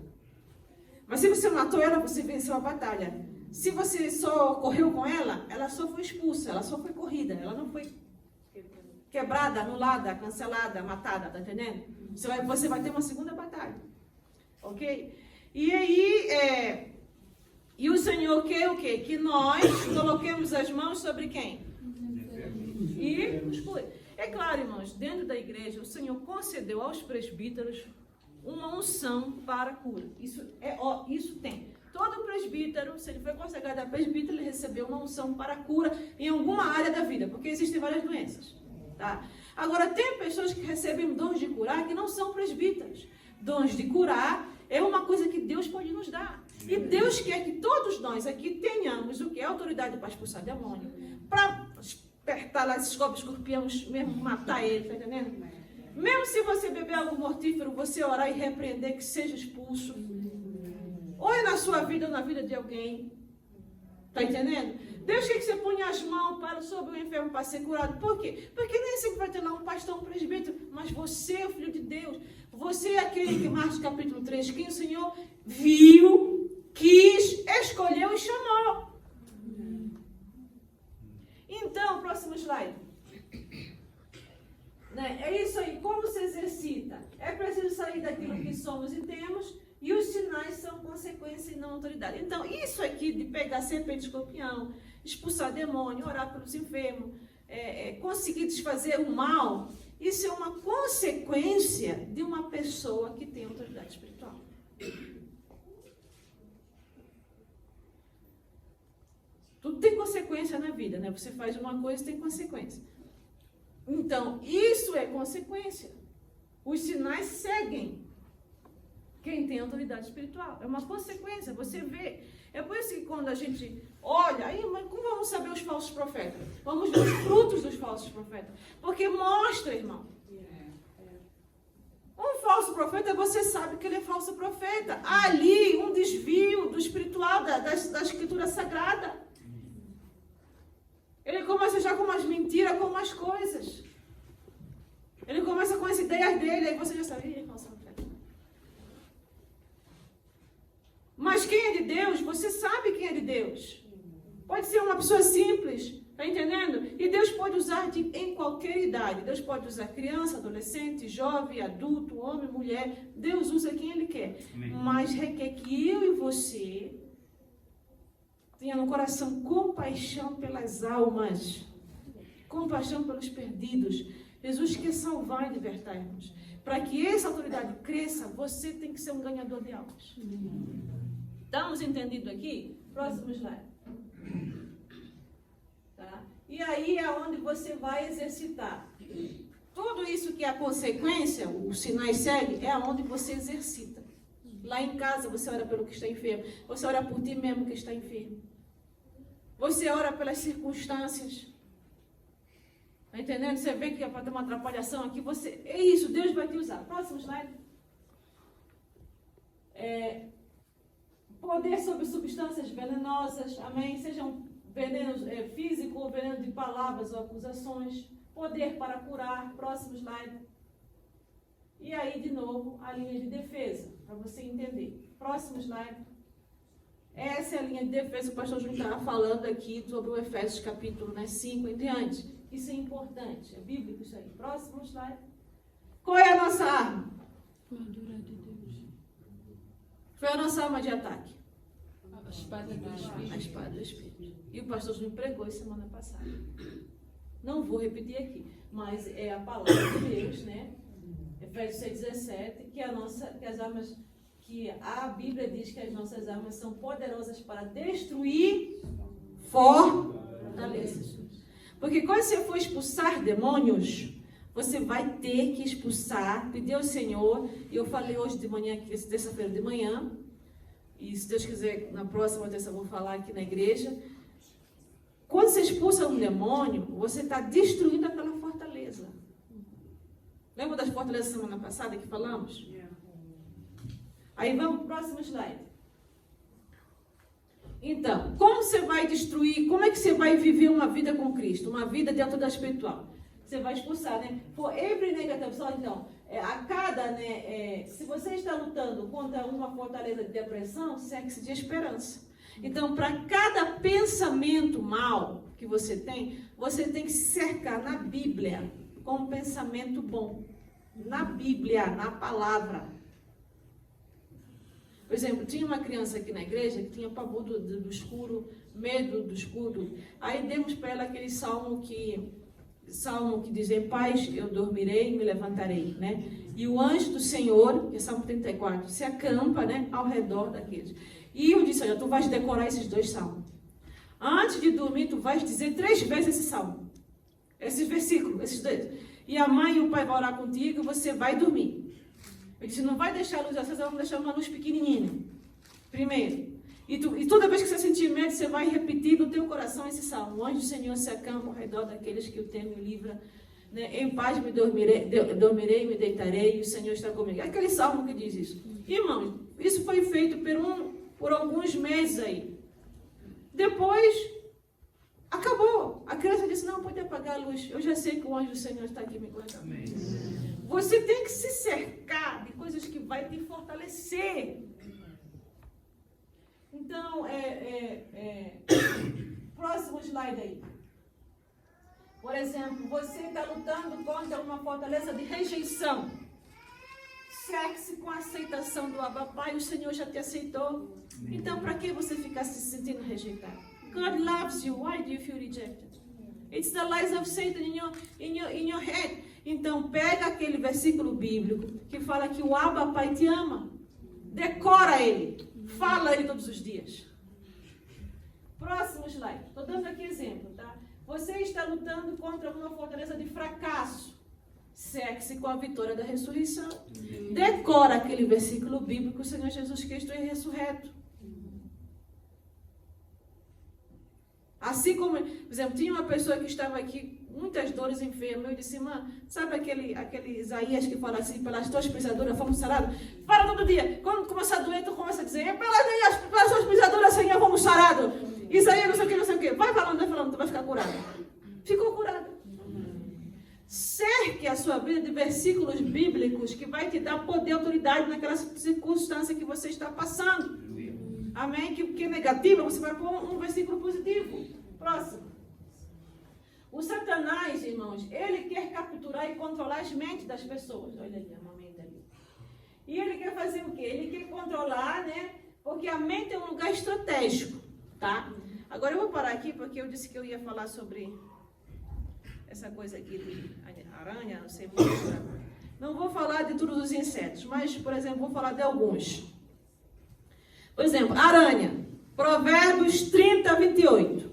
Mas se você matou ela, você venceu a batalha. Se você só correu com ela, ela só foi expulsa, ela só foi corrida, ela não foi quebrada, anulada, cancelada, matada, tá entendendo? Você vai ter uma segunda batalha, ok? E aí, e o Senhor quer o quê? Que nós coloquemos as mãos sobre quem? E os cure. É claro, irmãos, dentro da igreja, o Senhor concedeu aos presbíteros uma unção para a cura. Isso tem. Todo presbítero, se ele foi consagrado a presbítero, ele recebeu uma unção para a cura em alguma área da vida, porque existem várias doenças. Tá? Agora, tem pessoas que recebem dons de curar que não são presbíteros. Dons de curar é uma coisa que Deus pode nos dar. E Deus quer que todos nós aqui tenhamos o que é autoridade para expulsar demônio, para apertar lá esses cobras escorpiões, mesmo matar ele, tá entendendo? Mesmo se você beber algo mortífero, você orar e repreender que seja expulso. Ou é na sua vida ou na vida de alguém. Tá entendendo? Deus quer que você ponha as mãos sobre o enfermo para ser curado. Por quê? Porque nem sempre vai ter lá um pastor, um presbítero. Mas você é o Filho de Deus. Você é aquele que, Marcos capítulo 3, quem o Senhor viu, quis, escolheu e chamou. Então, próximo slide. É isso aí. Como se exercita? É preciso sair daquilo que somos e temos. E os sinais são consequência e não autoridade. Então, isso aqui de pegar serpente, escorpião, expulsar demônio, orar pelos enfermos, conseguir desfazer o mal, isso é uma consequência de uma pessoa que tem autoridade espiritual. Tudo tem consequência na vida, né? Você faz uma coisa, tem consequência. Então, isso é consequência. Os sinais seguem quem tem autoridade espiritual. É uma consequência, você vê. É por isso que quando a gente olha, aí, mas como vamos saber os falsos profetas? Vamos ver os frutos dos falsos profetas. Porque mostra, irmão. Um falso profeta, você sabe que ele é falso profeta. Há ali um desvio do espiritual, da escritura sagrada. Ele começa já com umas mentiras, com umas coisas. Ele começa com as ideias dele, aí você já sabe, ele é falso profeta. Mas quem é de Deus, você sabe quem é de Deus. Pode ser uma pessoa simples, tá entendendo? E Deus pode usar em qualquer idade. Deus pode usar criança, adolescente, jovem, adulto, homem, mulher. Deus usa quem Ele quer. Mas requer que eu e você tenha no coração compaixão pelas almas. Compaixão pelos perdidos. Jesus quer salvar e libertar, irmãos. Para que essa autoridade cresça, você tem que ser um ganhador de almas. Estamos entendidos aqui? Próximo slide. Tá? E aí é onde você vai exercitar. Tudo isso que é a consequência, os sinais seguem, é onde você exercita. Lá em casa você ora pelo que está enfermo. Você ora por ti mesmo que está enfermo. Você ora pelas circunstâncias. Está entendendo? Você vê que pode ter uma atrapalhação aqui. É isso, Deus vai te usar. Próximo slide. Poder sobre substâncias venenosas, amém? Sejam venenos físicos ou veneno de palavras ou acusações. Poder para curar, próximo slide. E aí, de novo, a linha de defesa, para você entender. Próximo slide. Essa é a linha de defesa que o pastor Júnior estava falando aqui sobre o Efésios capítulo 5 em diante. Isso é importante, é bíblico isso aí. Próximo slide. Qual é a nossa arma? Armadura de Deus. Foi a nossa arma de ataque. A Espada do Espírito. A espada do Espírito. E o pastor me pregou semana passada. Não vou repetir aqui, mas é a palavra de Deus, né? Efésios 6,17, que a Bíblia diz que as nossas armas são poderosas para destruir fortalezas. Porque quando você for expulsar demônios, você vai ter que expulsar, pedir ao Senhor. E eu falei hoje de manhã, terça-feira de manhã, e se Deus quiser, na próxima terça eu vou falar aqui na igreja. Quando você expulsa um demônio, você está destruindo aquela fortaleza. Lembra das fortalezas da semana passada que falamos? Aí vamos para o próximo slide. Então, como você vai destruir, como é que você vai viver uma vida com Cristo? Uma vida dentro da espiritual. Você vai expulsar, né? For every negative thought, então, se você está lutando contra uma fortaleza de depressão, cerque-se de esperança. Então, para cada pensamento mal que você tem que se cercar na Bíblia com um pensamento bom. Na Bíblia, na palavra. Por exemplo, tinha uma criança aqui na igreja que tinha pavor do escuro, medo do escuro. Aí demos para ela aquele salmo que diz: em paz eu dormirei e me levantarei, né? E o anjo do Senhor, que é Salmo 34, se acampa, né, ao redor daqueles. E eu disse: olha, tu vais decorar esses 2 salmos. Antes de dormir, tu vais dizer 3 vezes esse salmo. Esse versículo, esses 2. E a mãe e o pai vão orar contigo e você vai dormir. Eu disse: não vai deixar a luz acesa, vamos deixar uma luz pequenininha. Primeiro. E toda vez que você sentir medo, você vai repetir no teu coração esse salmo. O anjo do Senhor se acampa ao redor daqueles que o temem e o livra. Né? Em paz me dormirei e me deitarei, e o Senhor está comigo. É aquele salmo que diz isso. Irmãos, isso foi feito por alguns meses aí. Depois, acabou. A criança disse: não, pode apagar a luz. Eu já sei que o anjo do Senhor está aqui me guardando. Você tem que se cercar de coisas que vai te fortalecer. Então, próximo slide aí. Por exemplo, você está lutando contra uma fortaleza de rejeição. Cerque-se com a aceitação do Abba Pai, o Senhor já te aceitou. Então, para que você ficar se sentindo rejeitado? God loves you. Why do you feel rejected? It's the lies of Satan in your head. Então, pega aquele versículo bíblico que fala que o Abba Pai te ama. Decora ele. Fala ele todos os dias. Próximo slide. Estou dando aqui exemplo, tá? Você está lutando contra uma fortaleza de fracasso. Cerque-se com a vitória da ressurreição. Decora aquele versículo bíblico: o Senhor Jesus Cristo é ressurreto. Assim como, por exemplo, tinha uma pessoa que estava aqui, muitas dores, enferma. Eu disse: irmã, sabe aquele Isaías que fala assim: pelas tuas pisaduras fomos sarados? Fala todo dia. Quando começa a doer, tu começa a dizer: pelas tuas pisaduras, Senhor, fomos sarados. Isaías não sei o que, não sei o que. Vai falando, tu vai ficar curado. Ficou curado. Cerque a sua vida de versículos bíblicos que vai te dar poder e autoridade naquela circunstância que você está passando. Amém? Que é negativa, você vai pôr um versículo positivo. Próximo. O Satanás, irmãos, ele quer capturar e controlar as mentes das pessoas. Olha ali, a mamãe ali. E ele quer fazer o quê? Ele quer controlar, né? Porque a mente é um lugar estratégico, tá? Agora eu vou parar aqui porque eu disse que eu ia falar sobre essa coisa aqui de aranha, não sei muito. Não vou falar de todos os insetos, mas, por exemplo, vou falar de alguns. Por exemplo, aranha. Provérbios 30, 28.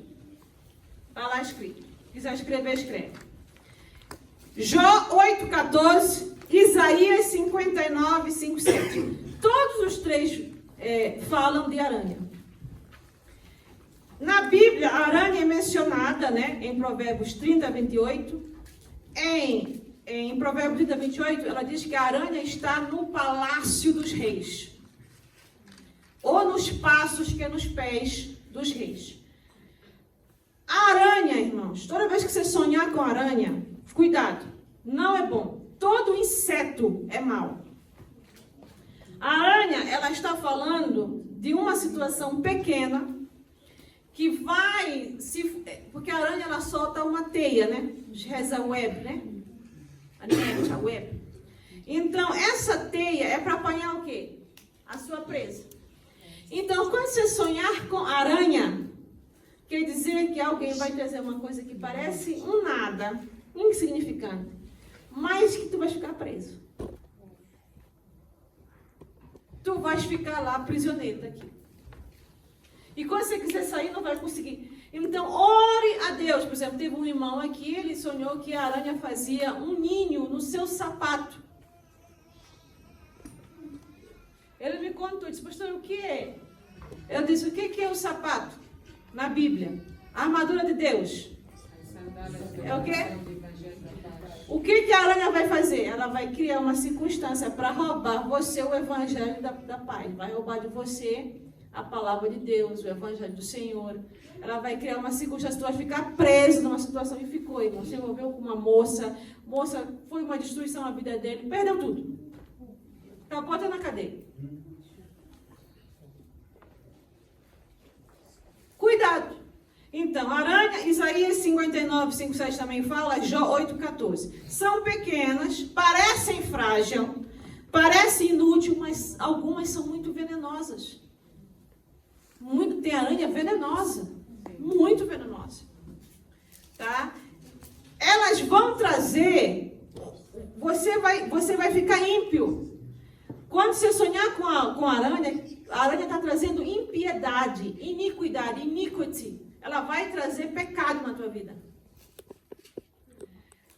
Está lá escrito. Se quiser escrever, escreve. Jó 8, 14. Isaías 59, 5, 7. Todos os 3 falam de aranha. Na Bíblia, a aranha é mencionada, né, em Provérbios 30, 28. Em Provérbios 30, 28, ela diz que a aranha está no palácio dos reis. Ou nos passos que é nos pés dos reis. A aranha, irmãos, toda vez que você sonhar com aranha, cuidado, não é bom. Todo inseto é mau. A aranha, ela está falando de uma situação pequena que vai porque a aranha, ela solta uma teia, né? Reza web, né? A web. Então, essa teia é para apanhar o quê? A sua presa. Então, quando você sonhar com aranha, quer dizer que alguém vai trazer uma coisa que parece um nada, insignificante, mas que tu vais ficar preso. Tu vais ficar lá prisioneiro daqui. E quando você quiser sair, não vai conseguir. Então, ore a Deus. Por exemplo, teve um irmão aqui, ele sonhou que a aranha fazia um ninho no seu sapato. Ele me contou, disse, pastor, o que é? Eu disse, o que é o sapato? Na Bíblia. A armadura de Deus. É o quê? O que a aranha vai fazer? Ela vai criar uma circunstância para roubar você o evangelho da paz. Vai roubar de você a palavra de Deus, o evangelho do Senhor. Ela vai criar uma circunstância, tu vai ficar preso numa situação e ficou, irmão. Se envolveu com uma moça, foi uma destruição na vida dele, perdeu tudo. Tá, bota na cadeia. Cuidado. Então, aranha, Isaías 59, 5, 7 também fala, Jó 8, 14. São pequenas, parecem frágil, parecem inútil, mas algumas são muito venenosas. Tem aranha venenosa, muito venenosa. Tá? Elas vão trazer, você vai ficar ímpio. Quando você sonhar com a aranha está trazendo impiedade, iniquidade, iniquity. Ela vai trazer pecado na tua vida.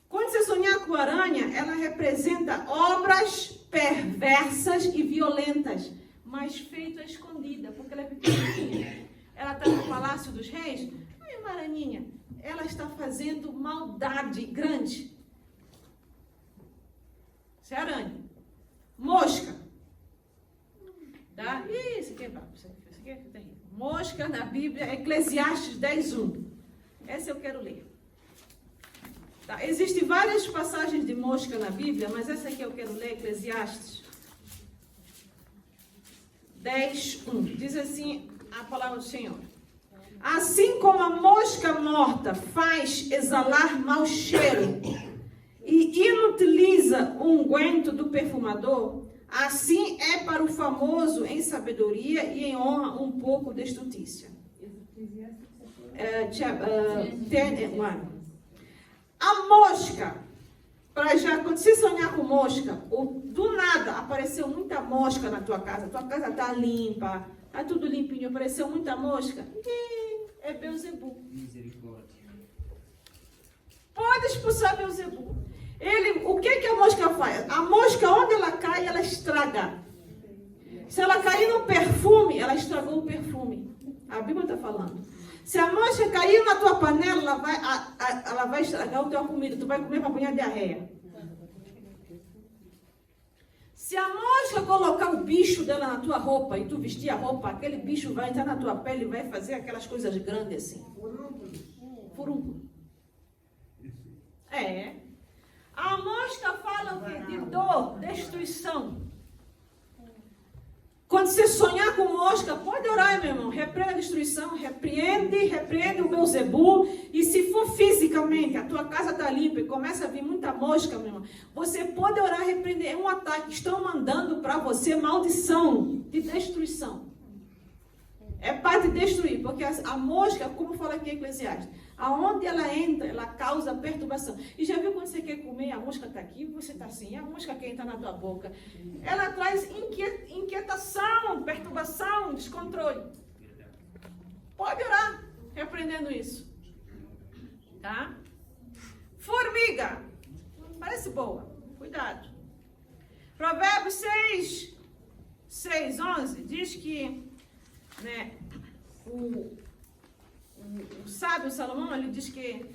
Quando você sonhar com a aranha, ela representa obras perversas e violentas, mas feitas escondida, porque ela é pequenininha. Ela está no Palácio dos Reis, aí uma aranhinha, ela está fazendo maldade grande. Isso é aranha. Mosca. Tá? Isso aqui é brabo, isso aqui é terrível. Mosca na Bíblia, Eclesiastes 10:1. Essa eu quero ler. Tá? Existem várias passagens de mosca na Bíblia, mas essa aqui eu quero ler, Eclesiastes 10:1. Diz assim a palavra do Senhor. Assim como a mosca morta faz exalar mau cheiro e inutiliza o unguento do perfumador, assim é para o famoso em sabedoria e em honra um pouco de estultícia. A mosca, quando você sonhar com mosca, do nada apareceu muita mosca na tua casa está limpa, está tudo limpinho, apareceu muita mosca, é Beelzebu. Misericórdia. Pode expulsar Beelzebu. O que a mosca faz? A mosca, onde ela cai, ela estraga. Se ela cair no perfume, ela estragou o perfume. A Bíblia está falando. Se a mosca cair na tua panela, ela vai estragar a tua comida. Tu vai comer para apanhar diarreia. Se a mosca colocar o bicho dela na tua roupa e tu vestir a roupa, aquele bicho vai entrar na tua pele e vai fazer aquelas coisas grandes assim. Furúnculo. A mosca fala o quê? De dor, destruição. Quando você sonhar com mosca, pode orar, meu irmão. Repreenda a destruição, repreende o Beelzebu. E se for fisicamente, a tua casa está limpa e começa a vir muita mosca, meu irmão, você pode orar e repreender. É um ataque. Estão mandando para você maldição de destruição. É para te destruir, porque a mosca, como fala aqui em Eclesiastes, aonde ela entra, ela causa perturbação. E já viu quando você quer comer, a mosca está aqui, você está assim, a mosca quer entrar na tua boca. Ela traz inquietação, perturbação, descontrole. Pode orar, repreendendo isso. Tá? Formiga. Parece boa. Cuidado. Provérbios 6:11 diz que o sábio Salomão, ele diz que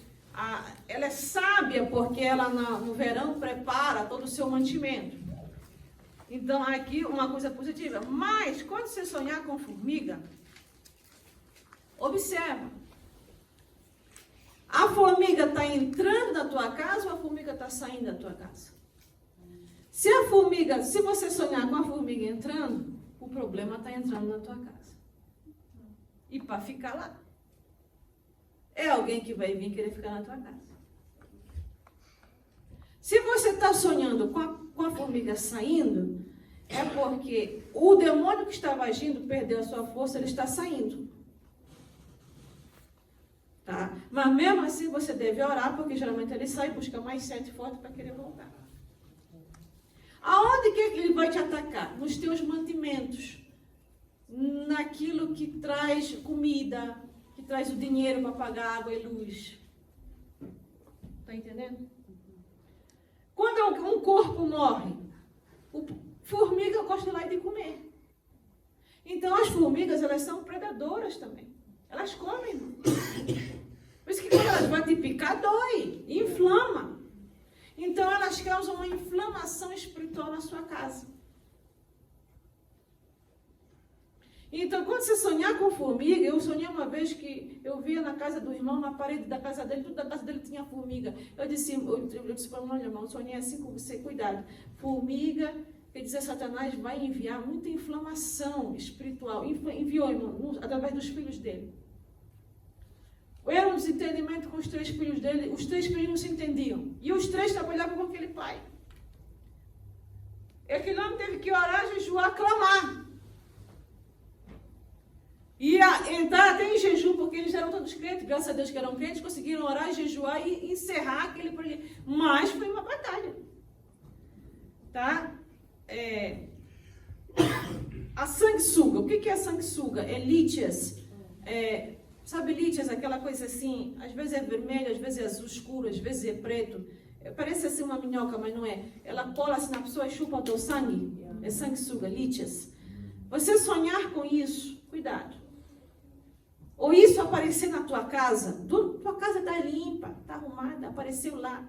ela é sábia porque ela no verão prepara todo o seu mantimento. Então aqui uma coisa positiva. Mas quando você sonhar com formiga, observa. A formiga está entrando na tua casa ou a formiga está saindo da tua casa? Se você sonhar com a formiga entrando, o problema está entrando na tua casa. E para ficar lá. É alguém que vai vir querer ficar na tua casa. Se você está sonhando com a formiga saindo, é porque o demônio que estava agindo perdeu a sua força, ele está saindo. Tá? Mas mesmo assim você deve orar, porque geralmente ele sai e busca mais sete fortes para querer voltar. Aonde que ele vai te atacar? Nos teus mantimentos. Naquilo que traz comida, que traz o dinheiro para pagar água e luz. Está entendendo? Quando um corpo morre, formiga gosta de lá de comer. Então as formigas, elas são predadoras também. Elas comem. Por isso que quando elas vão te picar, dói, inflama. Então elas causam uma inflamação espiritual na sua casa. Então, quando você sonhar com formiga, eu sonhei uma vez que eu via na casa do irmão, na parede da casa dele, tudo da casa dele tinha formiga. Eu disse para o irmão, sonhei assim com você, cuidado. Formiga, quer dizer, Satanás vai enviar muita inflamação espiritual. Enviou, irmão, através dos filhos dele. Era um desentendimento com os 3 filhos dele, os 3 filhos não se entendiam. E os 3 trabalhavam com aquele pai. Aquele homem teve que orar, jejuar, clamar. Ia entrar até em jejum, porque eles eram todos crentes, graças a Deus que eram crentes, conseguiram orar, jejuar e encerrar aquele projeto. Mas foi uma batalha. Tá? A sanguessuga. O que é a sanguessuga? É lítias. Sabe lítias, aquela coisa assim, às vezes é vermelho, às vezes é azul escuro, às vezes é preto. Parece assim uma minhoca, mas não é. Ela cola-se na pessoa e chupa o teu sangue. É sanguessuga, lítias. Você sonhar com isso, cuidado. Ou isso aparecer na tua casa, tua casa está limpa, está arrumada, apareceu lá.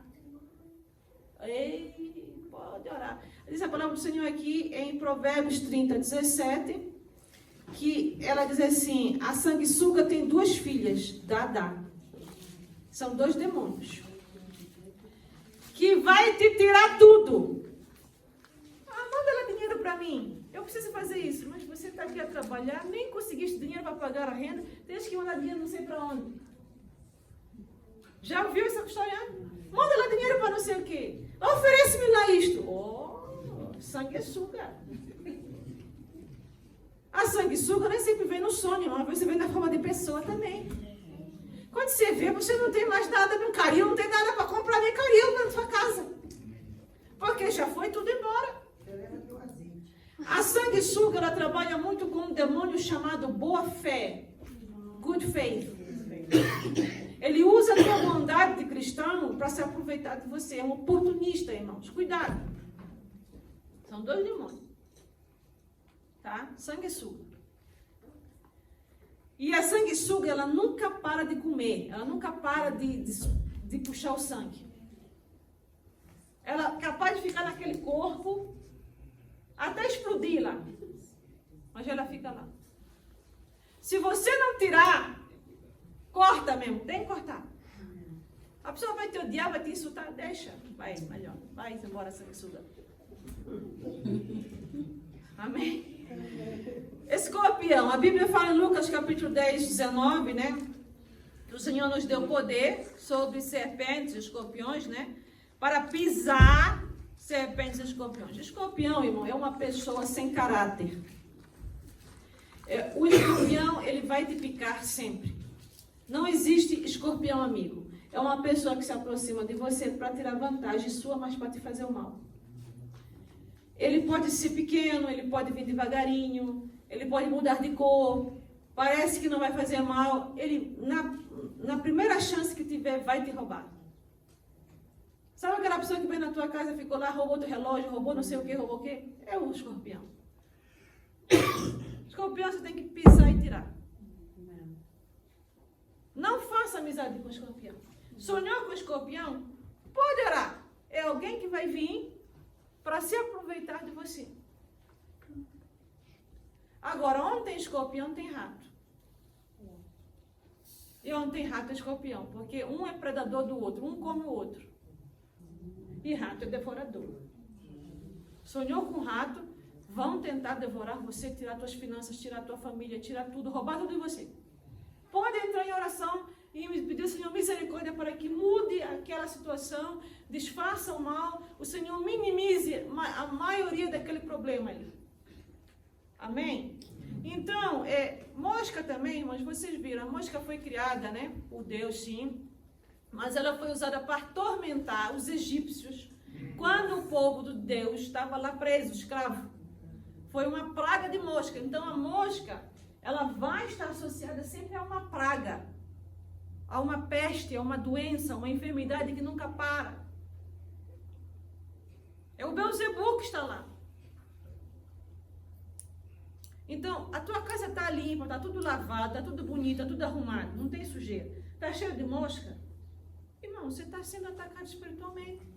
Ei, pode orar. Diz a palavra do Senhor aqui em Provérbios 30, 17, que ela diz assim, a sanguessuga tem 2 filhas, Dadá. São 2 demônios. Que vai te tirar tudo. Manda ela dinheiro para mim. Eu preciso fazer isso, mas você está aqui a trabalhar, nem conseguiste dinheiro para pagar a renda, tens que mandar dinheiro não sei para onde. Já ouviu essa história? Manda lá dinheiro para não sei o quê. Oferece-me lá isto. Oh, sanguessuga. A sanguessuga nem sempre vem no sonho, às vezes vem na forma de pessoa também. Quando você vê, você não tem mais nada no caril, não tem nada para comprar nem caril na sua casa. Porque já foi tudo embora. A sanguessuga, ela trabalha muito com um demônio chamado boa fé. Good faith. Ele usa a tua bondade de cristão para se aproveitar de você. É um oportunista, irmãos. Cuidado. São 2 demônios. Tá? Sanguessuga. E a sanguessuga, ela nunca para de comer. Ela nunca para de puxar o sangue. Ela é capaz de ficar naquele corpo até explodir lá. Mas ela fica lá. Se você não tirar, corta mesmo. Tem que cortar. A pessoa vai te odiar, vai te insultar. Deixa. Vai, melhor. Vai embora, sanguessuga. Amém? Escorpião. A Bíblia fala em Lucas capítulo 10, 19, né? Que o Senhor nos deu poder sobre serpentes e escorpiões, né? Para pisar serpentes e escorpiões. Escorpião, irmão, é uma pessoa sem caráter. O escorpião, ele vai te picar sempre. Não existe escorpião amigo. É uma pessoa que se aproxima de você para tirar vantagem sua, mas para te fazer o mal. Ele pode ser pequeno, ele pode vir devagarinho, ele pode mudar de cor, parece que não vai fazer mal. Ele, na primeira chance que tiver, vai te roubar. Sabe aquela pessoa que vem na tua casa, ficou lá, roubou teu relógio, roubou não sei o que, roubou o quê? É o escorpião. Escorpião você tem que pisar e tirar. Não faça amizade com o escorpião. Sonhou com o escorpião? Pode orar. É alguém que vai vir para se aproveitar de você. Agora, onde tem escorpião, tem rato. E onde tem rato, é escorpião. Porque um é predador do outro, um come o outro. E rato é devorador. Sonhou com rato, vão tentar devorar você, tirar tuas finanças, tirar tua família, tirar tudo, roubar tudo de você. Pode entrar em oração, e pedir ao Senhor misericórdia para que mude aquela situação, desfaça o mal, o Senhor minimize a maioria daquele problema ali. Amém? Então, mosca também, irmãos, vocês viram, a mosca foi criada, né, por Deus, sim, mas ela foi usada para atormentar os egípcios quando o povo de Deus estava lá preso, escravo. Foi uma praga de mosca. Então, a mosca, ela vai estar associada sempre a uma praga, a uma peste, a uma doença, uma enfermidade que nunca para. É o Beelzebub que está lá. Então, a tua casa está limpa, está tudo lavado, está tudo bonito, está tudo arrumado, não tem sujeira. Está cheio de mosca? Irmão, você está sendo atacado espiritualmente.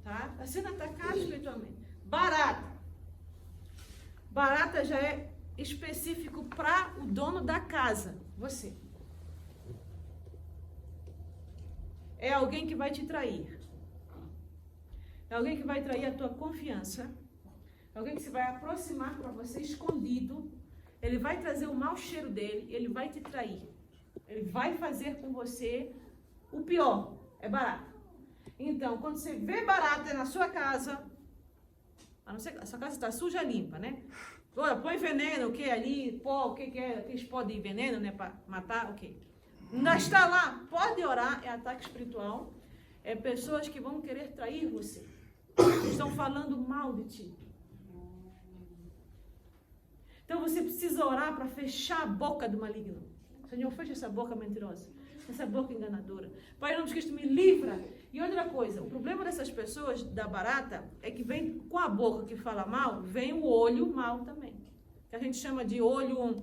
Tá? Está sendo atacado espiritualmente. Barata. Barata já é específico para o dono da casa, você. É alguém que vai te trair. É alguém que vai trair a tua confiança. É alguém que se vai aproximar para você escondido. Ele vai trazer o mau cheiro dele, ele vai te trair. Ele vai fazer com você o pior. É barata. Então, quando você vê barata na sua casa, a não ser que a sua casa está suja, limpa, né? Agora, põe veneno, o que ali, pó, o que é, aqueles pó de veneno, né, para matar, ok. Ainda está lá, pode orar, é ataque espiritual. É pessoas que vão querer trair você. Estão falando mal de ti. Então, você precisa orar para fechar a boca do maligno. Senhor, fecha essa boca mentirosa, essa boca enganadora. Pai, em nome de Cristo, me livra. E outra coisa, o problema dessas pessoas, da barata, é que vem com a boca que fala mal, vem o olho mal também. Que a gente chama de olho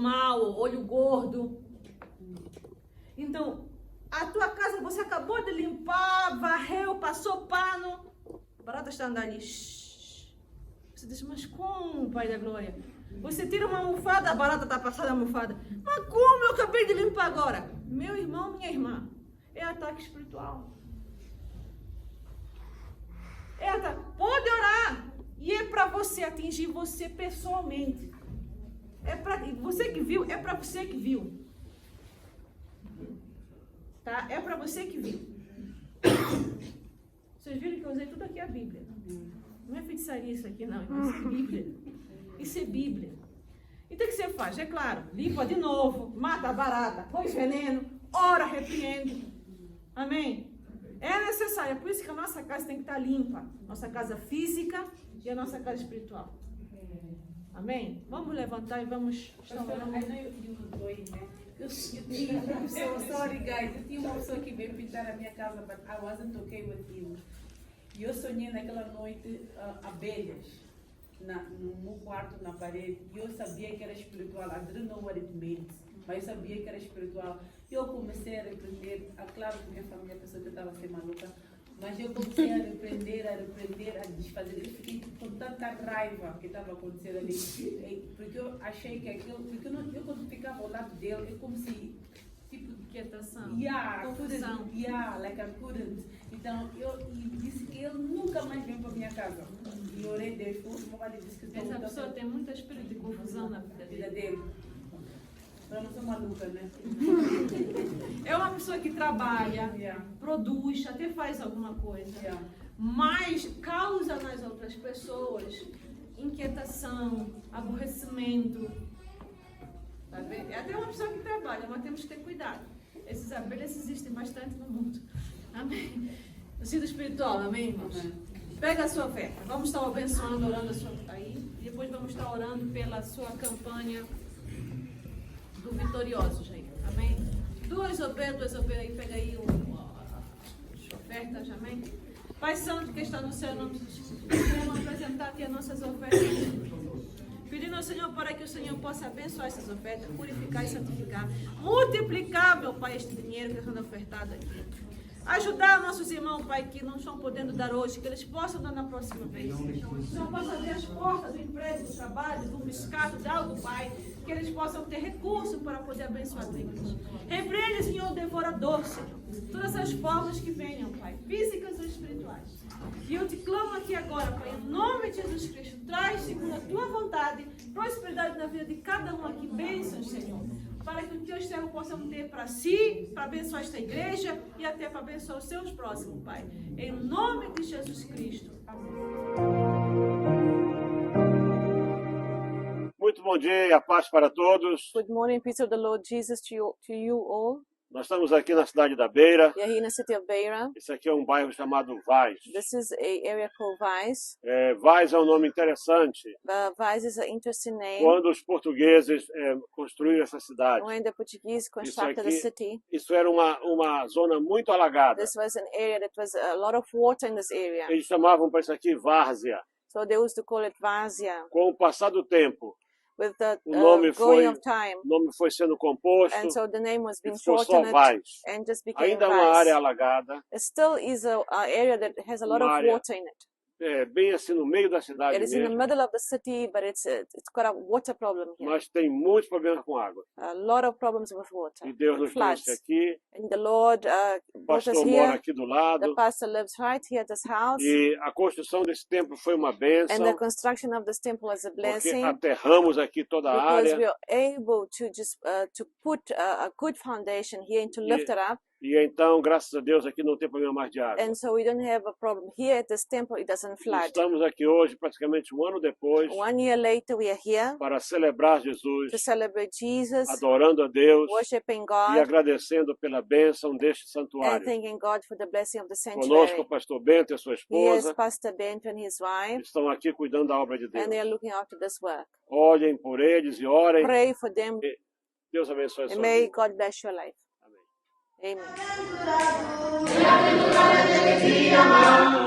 mal, olho gordo. Então, a tua casa você acabou de limpar, varreu, passou pano, a barata está andando ali. Você diz, mas como, Pai da Glória? Você tira uma almofada, a barata está passada a almofada. Mas como eu acabei de limpar agora? Meu irmão, minha irmã, é ataque espiritual. Pode orar. E é para você atingir você pessoalmente. Você que viu, é para você que viu. Tá? É para você que viu. Vocês viram que eu usei tudo aqui a Bíblia. Não é feitiçaria isso aqui, não. Isso é Bíblia. Isso é Bíblia. Então o que você faz? É claro, limpa de novo, mata a barata, põe veneno, ora, repreende. Amém? É necessário, é por isso que a nossa casa tem que estar limpa. Nossa casa física e a nossa casa espiritual. Amém? Vamos levantar e vamos... Eu tinha uma pessoa, sorry guys, eu tinha uma pessoa que veio pintar a minha casa, but I wasn't okay with him. E eu sonhei naquela noite abelhas no meu quarto, na parede, e eu sabia que era espiritual. I didn't know what it meant, mas eu sabia que era espiritual. E eu comecei a repreender, claro que minha família pensou que eu estava a ser maluca, mas eu comecei a repreender, a desfazer. Eu fiquei com tanta raiva que estava acontecendo ali, porque eu achei que aquilo, porque eu quando ficava ao lado dele, eu comecei, tipo, inquietação, confusão, like I couldn't. Então, eu disse que ele nunca mais vem para minha casa. E orei Deus, o marido disse que essa pessoa tem muito espírito de confusão na vida dele. Eu não sou maluca, né? É uma pessoa que trabalha, produz, até faz alguma coisa, mas causa nas outras pessoas inquietação, aborrecimento. Tá vendo? É até uma pessoa que trabalha, mas temos que ter cuidado. Esses abelhas existem bastante no mundo. Amém? No sentido espiritual, amém, irmãos? Pega a sua oferta. Vamos estar abençoando, orando a sua aí. E depois vamos estar orando pela sua campanha do Vitoriosos aí. Amém? Duas ofertas aí. Pega aí as ofertas, amém? Pai Santo que está no céu, em nome de Jesus. Queremos apresentar aqui as nossas ofertas. Pedindo ao Senhor para que o Senhor possa abençoar essas ofertas, purificar e santificar. Multiplicar, meu Pai, este dinheiro que está sendo ofertado aqui. Ajudar nossos irmãos, Pai, que não estão podendo dar hoje, que eles possam dar na próxima vez. Que o Senhor possa abrir as portas do emprego, do trabalho, do pescado, de algo, Pai. que eles possam ter recurso para poder abençoar a tua igreja. Repreende, Senhor, o devorador, Senhor. Todas as formas que venham, Pai, físicas ou espirituais. E eu te clamo aqui agora, Pai, em nome de Jesus Cristo, traz, segundo a tua vontade, prosperidade na vida de cada um aqui, bênçãos, Senhor, para que os teus servos possam ter para si, para abençoar esta igreja e até para abençoar os seus próximos, Pai. Em nome de Jesus Cristo. Amém. Muito bom dia e a paz para todos. Good morning, peace of the Lord Jesus to you all. Nós estamos aqui na cidade da Beira. We are here in the city of Beira. Esse aqui é um bairro chamado Vaz. This is a area called Vaz. Vaz é um nome interessante. Vaz is an interesting name. Quando os portugueses construíram essa cidade, When the Portuguese constructed the city, isso era uma zona muito alagada. this was an area that was a lot of water in this area. Eles chamavam para isso aqui Várzea. So they used to call it Vazia. Com o passar do tempo, With the o nome going of time. sendo composto, And so the name was being ficou só shortened Vaz. and just became Ainda é uma Vaz. área alagada, It still is a area that has a lot Uma of área water in it. bem assim no meio da cidade It is in the mesmo, middle of the city, but it's got a water problem here. mas tem muitos problemas com água. A lot of problems with water. E Deus nos Floods. trouxe aqui, And the Lord o brought us pastor mora here. aqui do The lado, pastor lives right here at this house. e a construção desse templo foi uma bênção, And the construction of this temple is a porque blessing aterramos aqui toda a because área, we are able to just to put a good foundation here and to lift it up. e então, graças a Deus, aqui não tem problema mais de água. And so we don't have a problem here at this temple. It doesn't flood. Estamos aqui hoje, praticamente um ano depois, 1 year later, we are here para celebrar Jesus, to celebrate Jesus, adorando a Deus worshiping e God, agradecendo pela bênção deste and santuário. thanking God for the blessing of the Conosco sanctuary. o pastor Bento e a sua Here's esposa Pastor Bento and his wife, estão aqui cuidando da obra de Deus. and they are looking after this work. Olhem por eles e orem. Pray for them, Deus abençoe a and sua may vida. God bless your life. Amém. Amen.